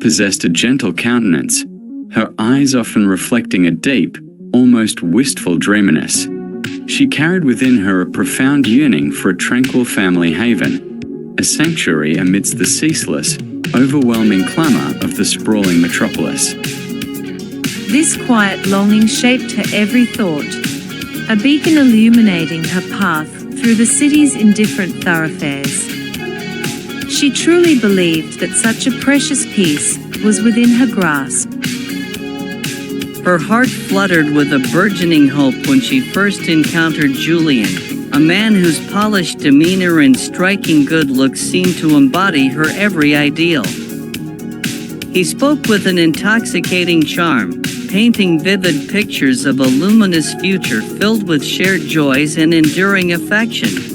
possessed a gentle countenance, her eyes often reflecting a deep, almost wistful dreaminess. She carried within her a profound yearning for a tranquil family haven, a sanctuary amidst the ceaseless, overwhelming clamor of the sprawling metropolis. This quiet longing shaped her every thought, a beacon illuminating her path through the city's indifferent thoroughfares. She truly believed that such a precious peace was within her grasp. Her heart fluttered with a burgeoning hope when she first encountered Julian, a man whose polished demeanor and striking good looks seemed to embody her every ideal. He spoke with an intoxicating charm, painting vivid pictures of a luminous future filled with shared joys and enduring affection.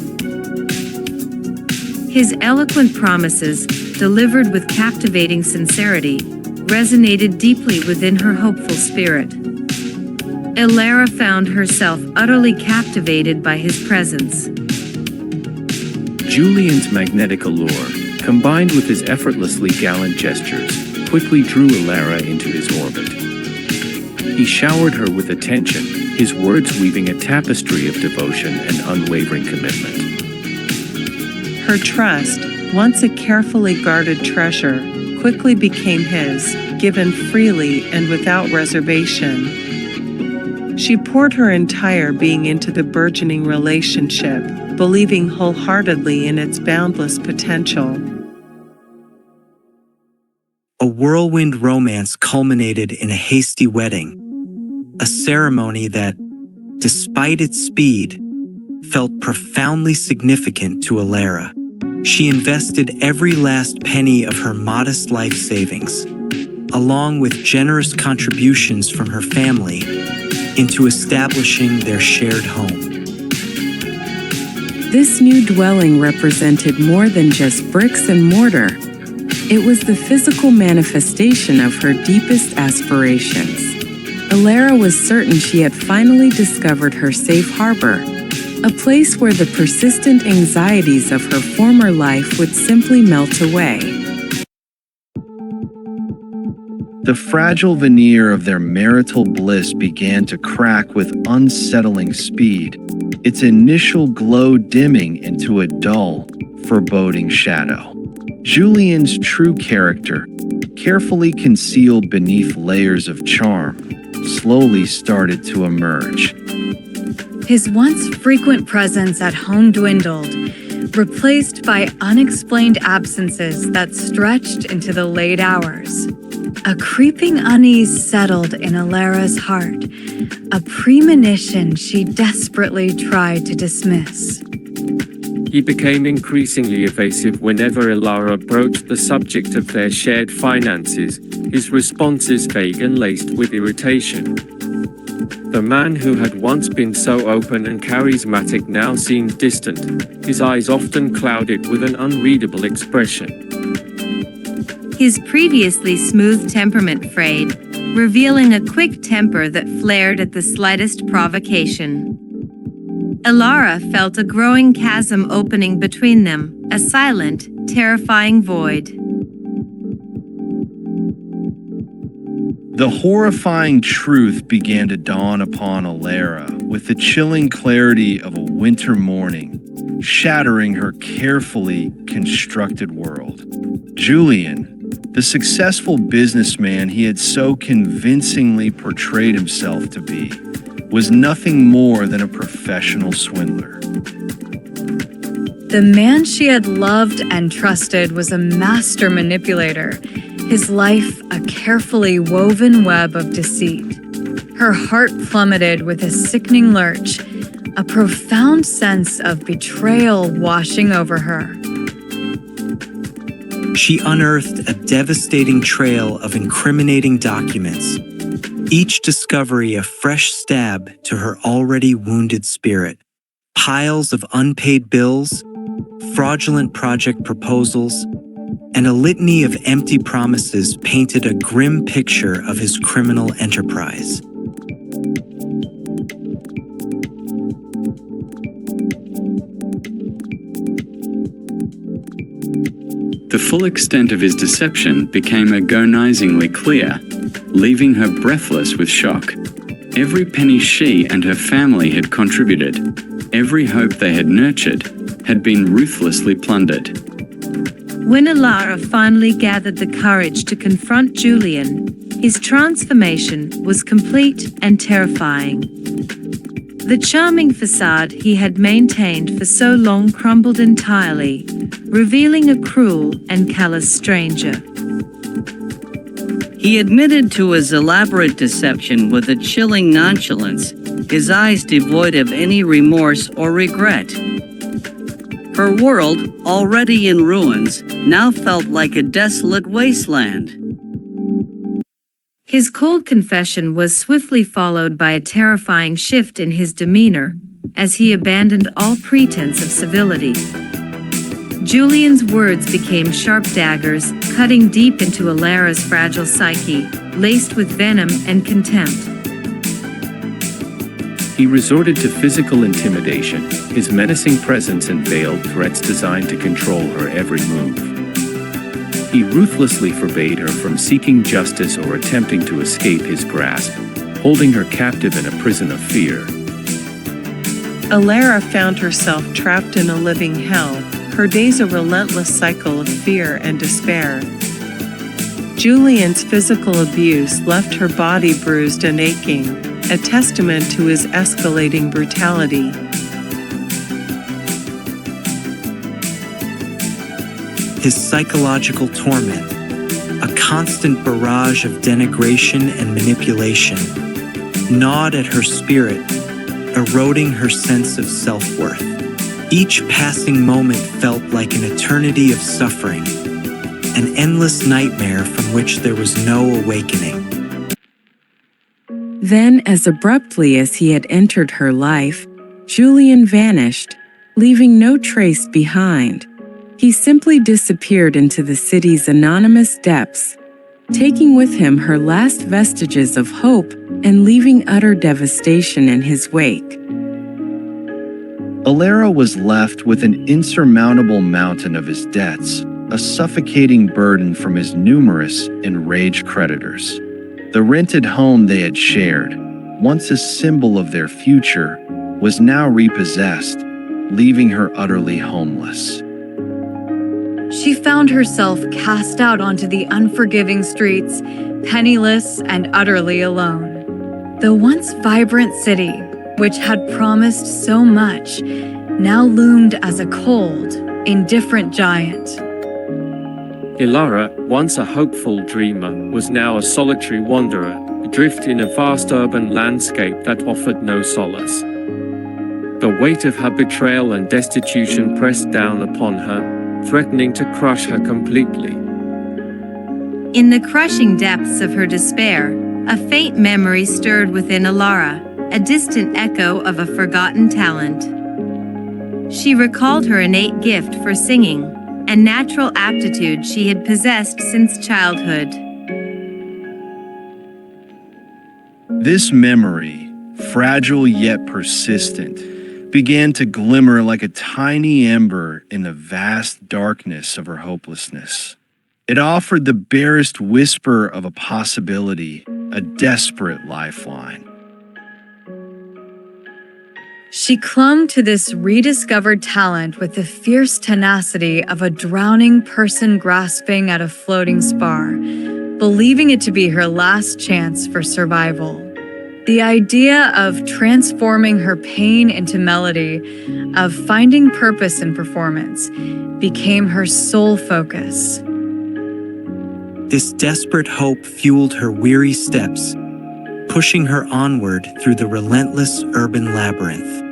His eloquent promises, delivered with captivating sincerity, resonated deeply within her hopeful spirit. Elara found herself utterly captivated by his presence. Julian's magnetic allure, combined with his effortlessly gallant gestures, quickly drew Elara into his orbit. He showered her with attention, his words weaving a tapestry of devotion and unwavering commitment. Her trust, once a carefully guarded treasure, quickly became his, given freely and without reservation. She poured her entire being into the burgeoning relationship, believing wholeheartedly in its boundless potential. A whirlwind romance culminated in a hasty wedding, a ceremony that, despite its speed, felt profoundly significant to Elara. She invested every last penny of her modest life savings, along with generous contributions from her family, into establishing their shared home. This new dwelling represented more than just bricks and mortar. It was the physical manifestation of her deepest aspirations. Elara was certain she had finally discovered her safe harbor, a place where the persistent anxieties of her former life would simply melt away. The fragile veneer of their marital bliss began to crack with unsettling speed, its initial glow dimming into a dull, foreboding shadow. Julian's true character, carefully concealed beneath layers of charm, slowly started to emerge. His once frequent presence at home dwindled, replaced by unexplained absences that stretched into the late hours. A creeping unease settled in Elara's heart, a premonition she desperately tried to dismiss. He became increasingly evasive whenever Elara approached the subject of their shared finances, his responses vague and laced with irritation. The man who had once been so open and charismatic now seemed distant, his eyes often clouded with an unreadable expression. His previously smooth temperament frayed, revealing a quick temper that flared at the slightest provocation. Elara felt a growing chasm opening between them, a silent, terrifying void. The horrifying truth began to dawn upon Elara with the chilling clarity of a winter morning, shattering her carefully constructed world. Julian, the successful businessman he had so convincingly portrayed himself to be, was nothing more than a professional swindler. The man she had loved and trusted was a master manipulator, his life a carefully woven web of deceit. Her heart plummeted with a sickening lurch, a profound sense of betrayal washing over her. She unearthed a devastating trail of incriminating documents, each discovery a fresh stab to her already wounded spirit. Piles of unpaid bills, fraudulent project proposals, and a litany of empty promises painted a grim picture of his criminal enterprise. The full extent of his deception became agonizingly clear, leaving her breathless with shock. Every penny she and her family had contributed, every hope they had nurtured, had been ruthlessly plundered. When Alara finally gathered the courage to confront Julian, his transformation was complete and terrifying. The charming facade he had maintained for so long crumbled entirely, revealing a cruel and callous stranger. He admitted to his elaborate deception with a chilling nonchalance, his eyes devoid of any remorse or regret. Her world, already in ruins, now felt like a desolate wasteland. His cold confession was swiftly followed by a terrifying shift in his demeanor, as he abandoned all pretense of civility. Julian's words became sharp daggers, cutting deep into Alara's fragile psyche, laced with venom and contempt. He resorted to physical intimidation, his menacing presence and veiled threats designed to control her every move. He ruthlessly forbade her from seeking justice or attempting to escape his grasp, holding her captive in a prison of fear. Alara found herself trapped in a living hell, her days a relentless cycle of fear and despair. Julian's physical abuse left her body bruised and aching, a testament to his escalating brutality. His psychological torment, a constant barrage of denigration and manipulation, gnawed at her spirit, eroding her sense of self-worth. Each passing moment felt like an eternity of suffering, an endless nightmare from which there was no awakening. Then, as abruptly as he had entered her life, Julian vanished, leaving no trace behind. He simply disappeared into the city's anonymous depths, taking with him her last vestiges of hope and leaving utter devastation in his wake. Alara was left with an insurmountable mountain of his debts, a suffocating burden from his numerous, enraged creditors. The rented home they had shared, once a symbol of their future, was now repossessed, leaving her utterly homeless. She found herself cast out onto the unforgiving streets, penniless and utterly alone. The once vibrant city, which had promised so much, now loomed as a cold, indifferent giant. Alara, once a hopeful dreamer, was now a solitary wanderer, adrift in a vast urban landscape that offered no solace. The weight of her betrayal and destitution pressed down upon her, threatening to crush her completely. In the crushing depths of her despair, a faint memory stirred within Alara, a distant echo of a forgotten talent. She recalled her innate gift for singing, a natural aptitude she had possessed since childhood. This memory, fragile yet persistent, began to glimmer like a tiny ember in the vast darkness of her hopelessness. It offered the barest whisper of a possibility, a desperate lifeline. She clung to this rediscovered talent with the fierce tenacity of a drowning person grasping at a floating spar, believing it to be her last chance for survival. The idea of transforming her pain into melody, of finding purpose in performance, became her sole focus. This desperate hope fueled her weary steps, pushing her onward through the relentless urban labyrinth.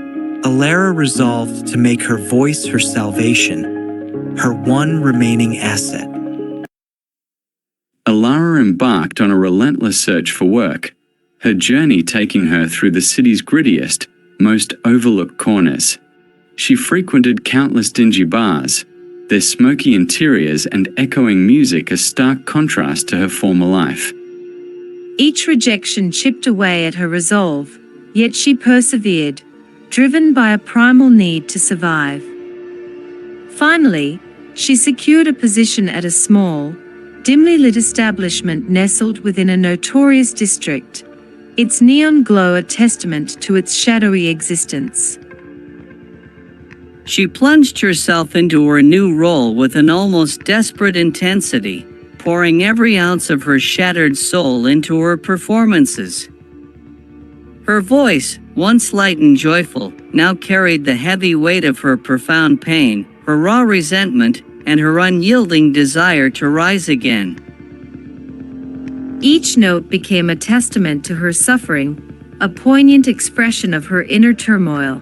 Alara resolved to make her voice her salvation, her one remaining asset. Alara embarked on a relentless search for work, her journey taking her through the city's grittiest, most overlooked corners. She frequented countless dingy bars, their smoky interiors and echoing music a stark contrast to her former life. Each rejection chipped away at her resolve, yet she persevered, driven by a primal need to survive. Finally, She secured a position at a small, dimly lit establishment nestled within a notorious district, its neon glow a testament to its shadowy existence. She plunged herself into her new role with an almost desperate intensity, pouring every ounce of her shattered soul into her performances. Her voice, once light and joyful, now carried the heavy weight of her profound pain, her raw resentment, and her unyielding desire to rise again. Each note became a testament to her suffering, a poignant expression of her inner turmoil.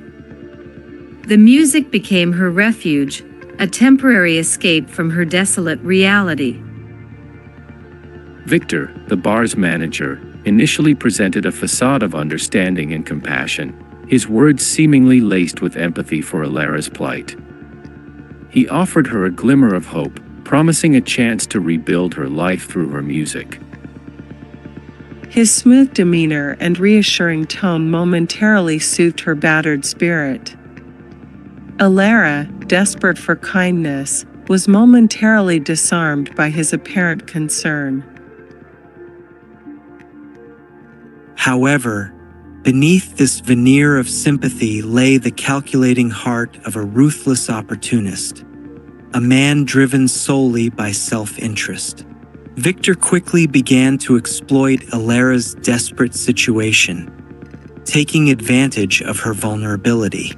The music became her refuge, a temporary escape from her desolate reality. Victor, the bar's manager, initially presented a facade of understanding and compassion, his words seemingly laced with empathy for Alara's plight. He offered her a glimmer of hope, promising a chance to rebuild her life through her music. His smooth demeanor and reassuring tone momentarily soothed her battered spirit. Alara, desperate for kindness, was momentarily disarmed by his apparent concern. However, beneath this veneer of sympathy lay the calculating heart of a ruthless opportunist, a man driven solely by self-interest. Victor quickly began to exploit Alara's desperate situation, taking advantage of her vulnerability.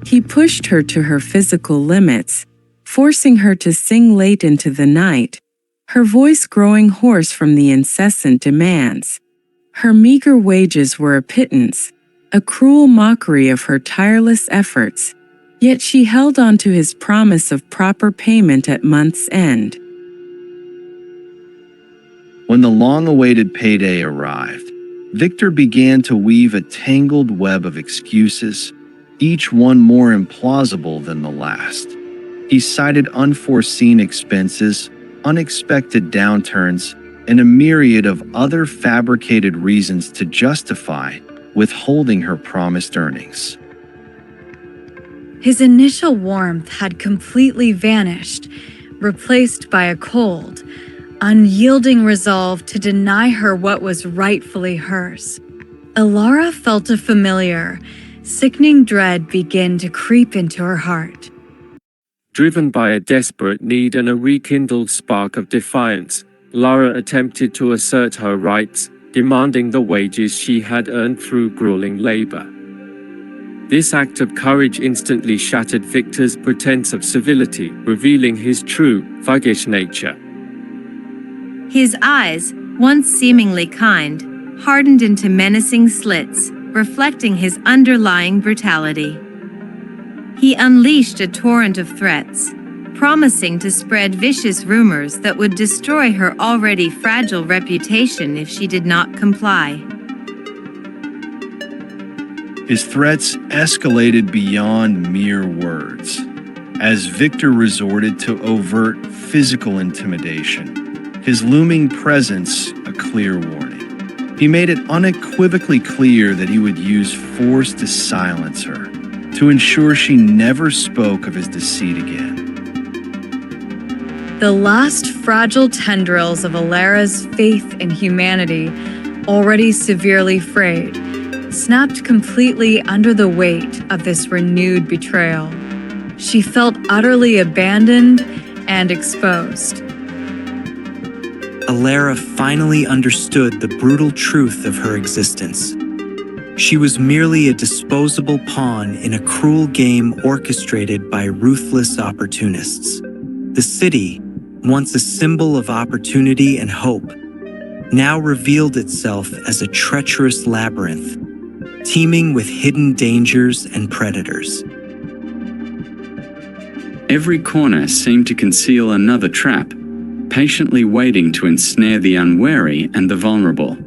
He pushed her to her physical limits, forcing her to sing late into the night, her voice growing hoarse from the incessant demands. Her meager wages were a pittance, a cruel mockery of her tireless efforts, yet she held on to his promise of proper payment at month's end. When the long-awaited payday arrived, Victor began to weave a tangled web of excuses, each one more implausible than the last. He cited unforeseen expenses, unexpected downturns, and a myriad of other fabricated reasons to justify withholding her promised earnings. His initial warmth had completely vanished, replaced by a cold, unyielding resolve to deny her what was rightfully hers. Alara felt a familiar, sickening dread begin to creep into her heart. Driven by a desperate need and a rekindled spark of defiance, Lara attempted to assert her rights, demanding the wages she had earned through grueling labor. This act of courage instantly shattered Victor's pretense of civility, revealing his true, thuggish nature. His eyes, once seemingly kind, hardened into menacing slits, reflecting his underlying brutality. He unleashed a torrent of threats, promising to spread vicious rumors that would destroy her already fragile reputation if she did not comply. His threats escalated beyond mere words, as Victor resorted to overt physical intimidation, his looming presence a clear warning. He made it unequivocally clear that he would use force to silence her, to ensure she never spoke of his deceit again. The last fragile tendrils of Alara's faith in humanity, already severely frayed, snapped completely under the weight of this renewed betrayal. She felt utterly abandoned and exposed. Alara finally understood the brutal truth of her existence. She was merely a disposable pawn in a cruel game orchestrated by ruthless opportunists. The city, once a symbol of opportunity and hope, now revealed itself as a treacherous labyrinth, teeming with hidden dangers and predators. Every corner seemed to conceal another trap, patiently waiting to ensnare the unwary and the vulnerable.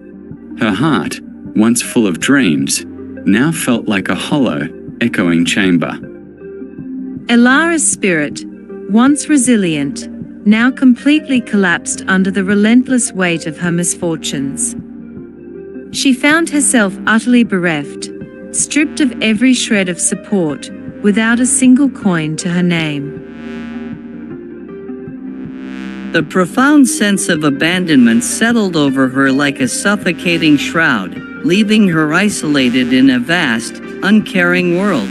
Her heart, once full of dreams, now felt like a hollow, echoing chamber. Alara's spirit, once resilient, now completely collapsed under the relentless weight of her misfortunes. She found herself utterly bereft, stripped of every shred of support, without a single coin to her name. The profound sense of abandonment settled over her like a suffocating shroud, leaving her isolated in a vast, uncaring world.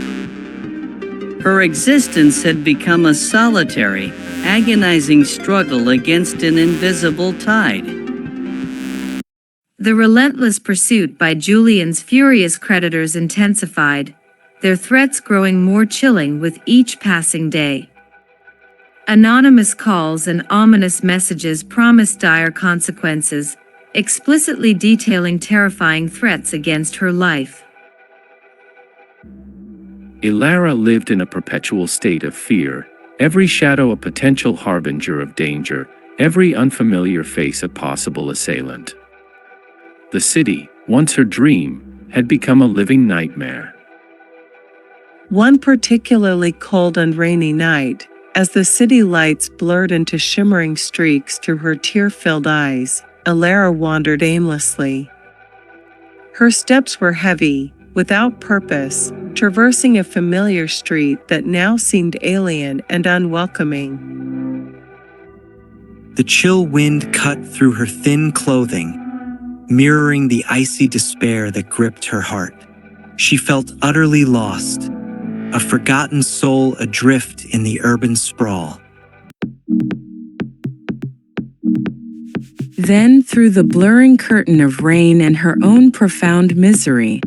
Her existence had become a solitary, agonizing struggle against an invisible tide. The relentless pursuit by Julian's furious creditors intensified, their threats growing more chilling with each passing day. Anonymous calls and ominous messages promised dire consequences, explicitly detailing terrifying threats against her life. Ilara lived in a perpetual state of fear, every shadow a potential harbinger of danger, every unfamiliar face a possible assailant. The city, once her dream, had become a living nightmare. One particularly cold and rainy night, as the city lights blurred into shimmering streaks through her tear-filled eyes, Ilara wandered aimlessly. Her steps were heavy, without purpose, traversing a familiar street that now seemed alien and unwelcoming. The chill wind cut through her thin clothing, mirroring the icy despair that gripped her heart. She felt utterly lost, a forgotten soul adrift in the urban sprawl. Then, through the blurring curtain of rain and her own profound misery,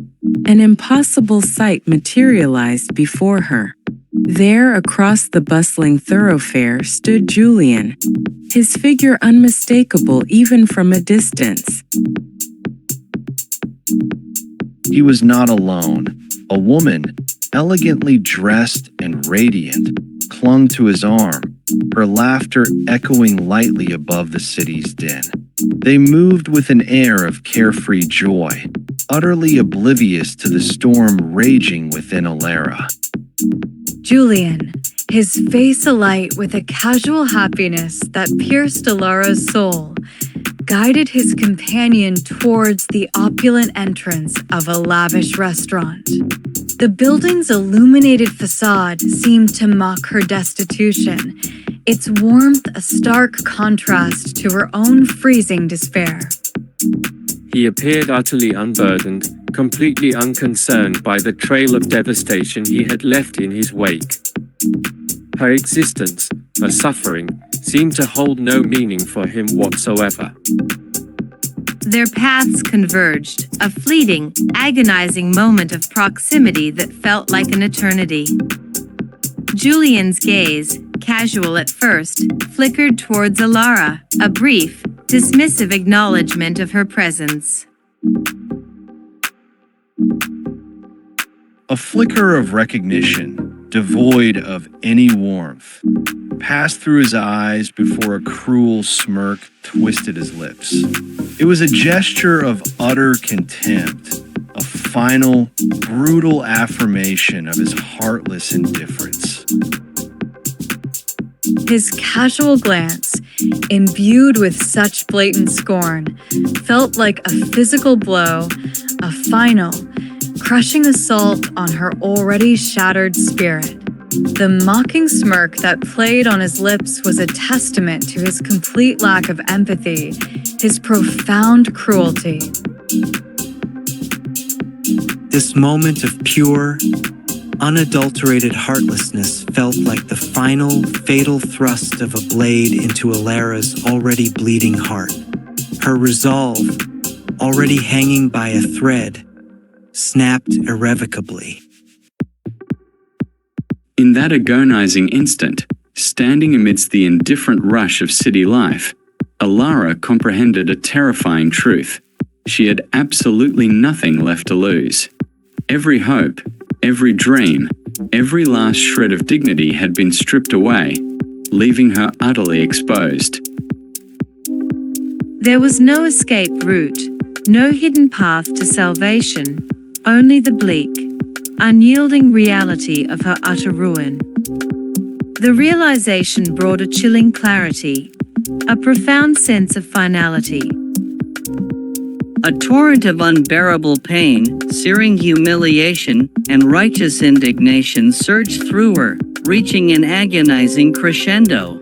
an impossible sight materialized before her. There, across the bustling thoroughfare, stood Julian, his figure unmistakable even from a distance. He was not alone. A woman, elegantly dressed and radiant, clung to his arm, her laughter echoing lightly above the city's din. They moved with an air of carefree joy, utterly oblivious to the storm raging within Ilara. Julian, his face alight with a casual happiness that pierced Ilara's soul, guided his companion towards the opulent entrance of a lavish restaurant. The building's illuminated facade seemed to mock her destitution, its warmth a stark contrast to her own freezing despair. He appeared utterly unburdened, completely unconcerned by the trail of devastation he had left in his wake. Her existence, her suffering, seemed to hold no meaning for him whatsoever. Their paths converged, a fleeting, agonizing moment of proximity that felt like an eternity. Julian's gaze, casual at first, flickered towards Ilara, a brief, dismissive acknowledgement of her presence. A flicker of recognition, devoid of any warmth, passed through his eyes before a cruel smirk twisted his lips. It was a gesture of utter contempt, a final, brutal affirmation of his heartless indifference. His casual glance, imbued with such blatant scorn, felt like a physical blow, a final, crushing assault on her already shattered spirit. The mocking smirk that played on his lips was a testament to his complete lack of empathy, his profound cruelty. This moment of pure, unadulterated heartlessness felt like the final, fatal thrust of a blade into Ilara's already bleeding heart. Her resolve, already hanging by a thread, snapped irrevocably. In that agonizing instant, standing amidst the indifferent rush of city life, Ilara comprehended a terrifying truth. She had absolutely nothing left to lose. Every hope, every dream, every last shred of dignity had been stripped away, leaving her utterly exposed. There was no escape route, no hidden path to salvation, only the bleak, unyielding reality of her utter ruin. The realization brought a chilling clarity, a profound sense of finality. A torrent of unbearable pain, searing humiliation, and righteous indignation surged through her, reaching an agonizing crescendo.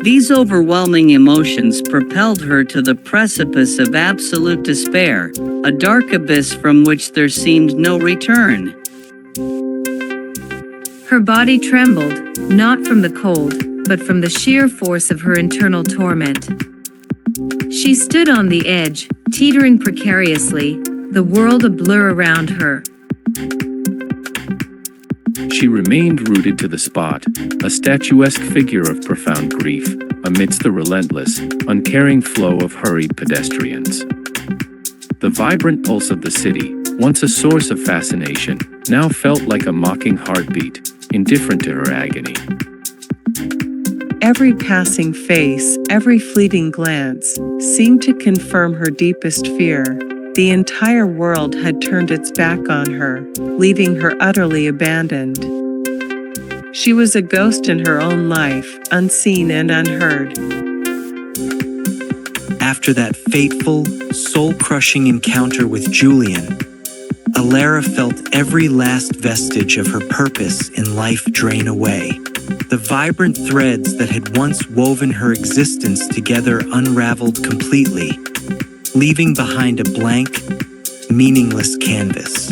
These overwhelming emotions propelled her to the precipice of absolute despair, a dark abyss from which there seemed no return. Her body trembled, not from the cold, but from the sheer force of her internal torment. She stood on the edge, teetering precariously, the world a blur around her. She remained rooted to the spot, a statuesque figure of profound grief, amidst the relentless, uncaring flow of hurried pedestrians. The vibrant pulse of the city, once a source of fascination, now felt like a mocking heartbeat, indifferent to her agony. Every passing face, every fleeting glance, seemed to confirm her deepest fear. The entire world had turned its back on her, leaving her utterly abandoned. She was a ghost in her own life, unseen and unheard. After that fateful, soul-crushing encounter with Julian, Alara felt every last vestige of her purpose in life drain away. The vibrant threads that had once woven her existence together unraveled completely, leaving behind a blank, meaningless canvas.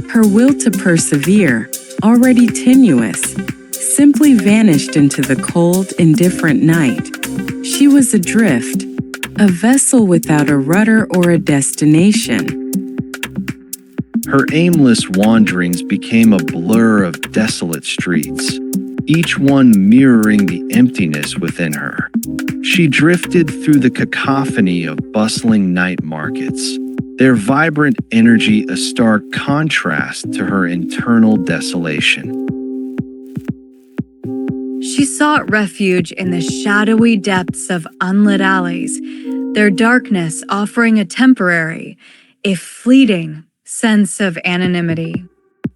Her will to persevere, already tenuous, simply vanished into the cold, indifferent night. She was adrift, a vessel without a rudder or a destination. Her aimless wanderings became a blur of desolate streets, each one mirroring the emptiness within her. She drifted through the cacophony of bustling night markets, their vibrant energy a stark contrast to her internal desolation. She sought refuge in the shadowy depths of unlit alleys, their darkness offering a temporary, if fleeting, sense of anonymity.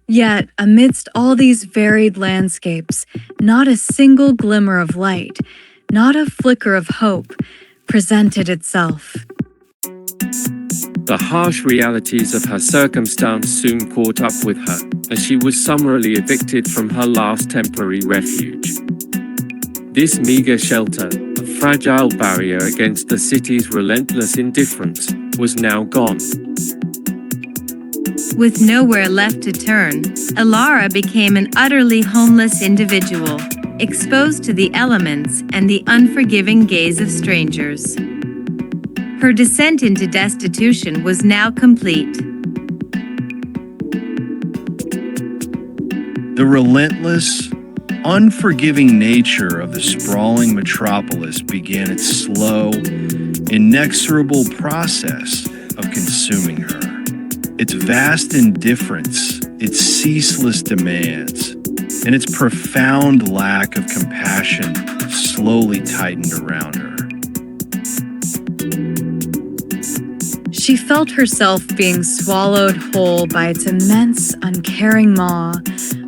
Yet, amidst all these varied landscapes, not a single glimmer of light, not a flicker of hope, presented itself. The harsh realities of her circumstance soon caught up with her, as she was summarily evicted from her last temporary refuge. This meager shelter, a fragile barrier against the city's relentless indifference, was now gone. With nowhere left to turn, Alara became an utterly homeless individual, exposed to the elements and the unforgiving gaze of strangers. Her descent into destitution was now complete. The relentless, unforgiving nature of the sprawling metropolis began its slow, inexorable process of consuming her. Its vast indifference, its ceaseless demands, and its profound lack of compassion slowly tightened around her. She felt herself being swallowed whole by its immense, uncaring maw,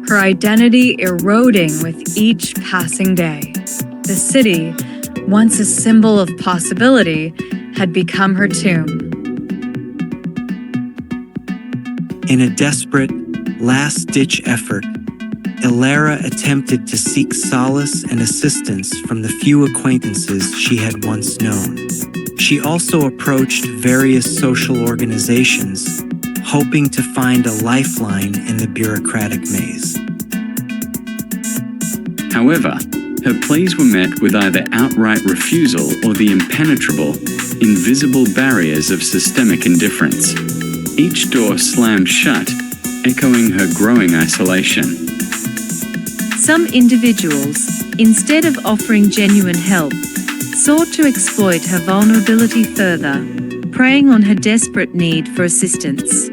her identity eroding with each passing day. The city, once a symbol of possibility, had become her tomb. In a desperate, last-ditch effort, Alara attempted to seek solace and assistance from the few acquaintances she had once known. She also approached various social organizations, hoping to find a lifeline in the bureaucratic maze. However, her pleas were met with either outright refusal or the impenetrable, invisible barriers of systemic indifference. Each door slammed shut, echoing her growing isolation. Some individuals, instead of offering genuine help, sought to exploit her vulnerability further, preying on her desperate need for assistance.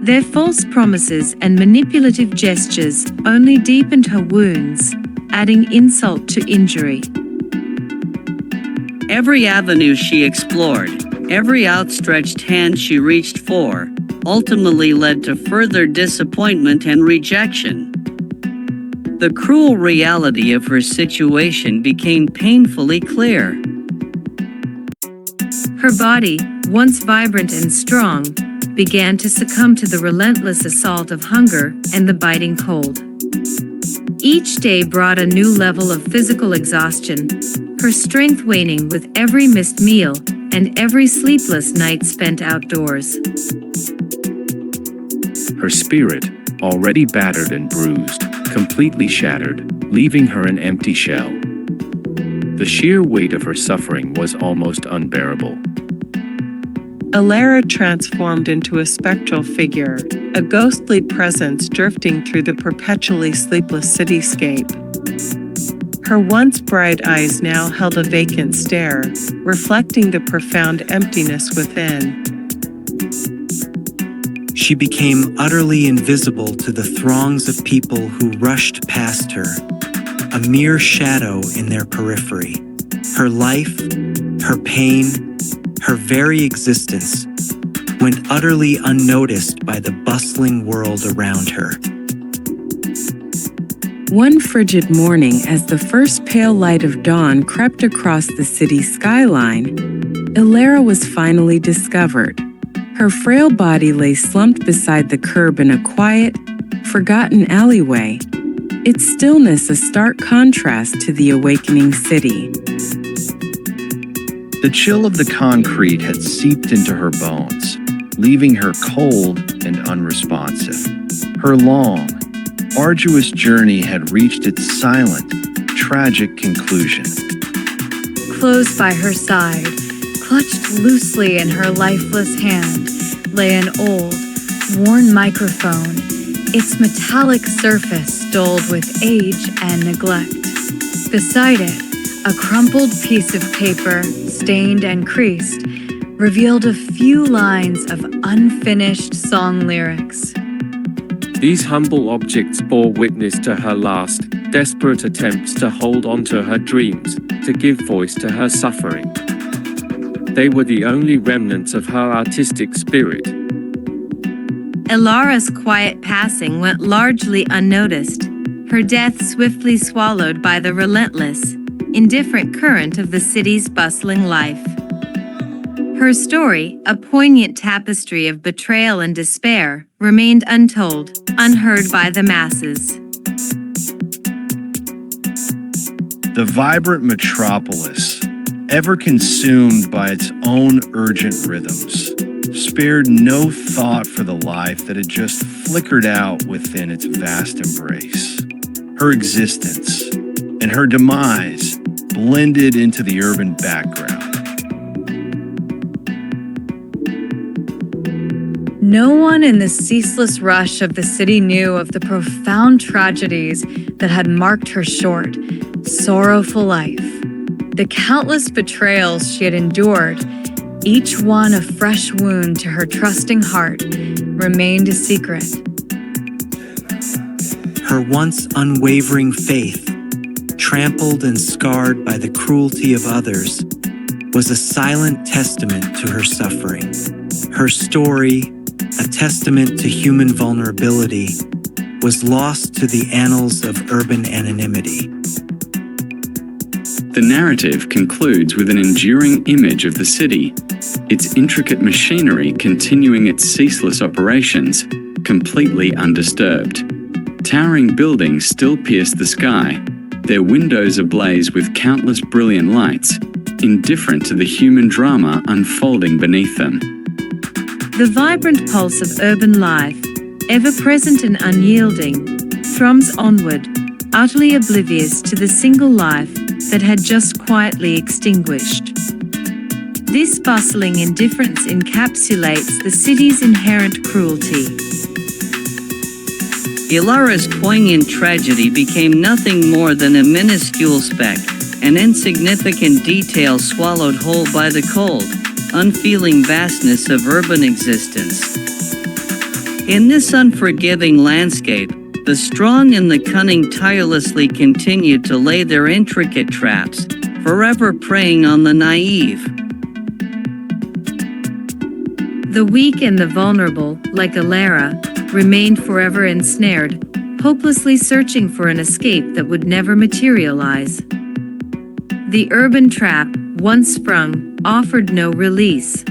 Their false promises and manipulative gestures only deepened her wounds, adding insult to injury. Every avenue she explored, every outstretched hand she reached for, ultimately led to further disappointment and rejection. The cruel reality of her situation became painfully clear. Her body, once vibrant and strong, began to succumb to the relentless assault of hunger and the biting cold. Each day brought a new level of physical exhaustion, her strength waning with every missed meal and every sleepless night spent outdoors. Her spirit, already battered and bruised, completely shattered, leaving her an empty shell. The sheer weight of her suffering was almost unbearable. Alara transformed into a spectral figure, a ghostly presence drifting through the perpetually sleepless cityscape. Her once bright eyes now held a vacant stare, reflecting the profound emptiness within. She became utterly invisible to the throngs of people who rushed past her, a mere shadow in their periphery. Her life, her pain, her very existence went utterly unnoticed by the bustling world around her. One frigid morning, as the first pale light of dawn crept across the city skyline, Alara was finally discovered. Her frail body lay slumped beside the curb in a quiet, forgotten alleyway, its stillness a stark contrast to the awakening city. The chill of the concrete had seeped into her bones, leaving her cold and unresponsive. Her long, arduous journey had reached its silent, tragic conclusion. Close by her side, clutched loosely in her lifeless hand, lay an old, worn microphone, its metallic surface dulled with age and neglect. Beside it, a crumpled piece of paper, stained and creased, revealed a few lines of unfinished song lyrics. These humble objects bore witness to her last, desperate attempts to hold on to her dreams, to give voice to her suffering. They were the only remnants of her artistic spirit. Alara's quiet passing went largely unnoticed, her death swiftly swallowed by the relentless, indifferent current of the city's bustling life. Her story, a poignant tapestry of betrayal and despair, remained untold, unheard by the masses. The vibrant metropolis, ever consumed by its own urgent rhythms, spared no thought for the life that had just flickered out within its vast embrace. Her existence and her demise blended into the urban background. No one in the ceaseless rush of the city knew of the profound tragedies that had marked her short, sorrowful life. The countless betrayals she had endured, each one a fresh wound to her trusting heart, remained a secret. Her once unwavering faith, trampled and scarred by the cruelty of others, was a silent testament to her suffering. Her story, a testament to human vulnerability, was lost to the annals of urban anonymity. The narrative concludes with an enduring image of the city, its intricate machinery continuing its ceaseless operations, completely undisturbed. Towering buildings still pierce the sky, their windows ablaze with countless brilliant lights, indifferent to the human drama unfolding beneath them. The vibrant pulse of urban life, ever present and unyielding, thrums onward, utterly oblivious to the single life that had just quietly extinguished. This bustling indifference encapsulates the city's inherent cruelty. Alara's poignant tragedy became nothing more than a minuscule speck, an insignificant detail swallowed whole by the cold, unfeeling vastness of urban existence. In this unforgiving landscape, the strong and the cunning tirelessly continued to lay their intricate traps, forever preying on the naive. The weak and the vulnerable, like Alara, remained forever ensnared, hopelessly searching for an escape that would never materialize. The urban trap, once sprung, offered no release.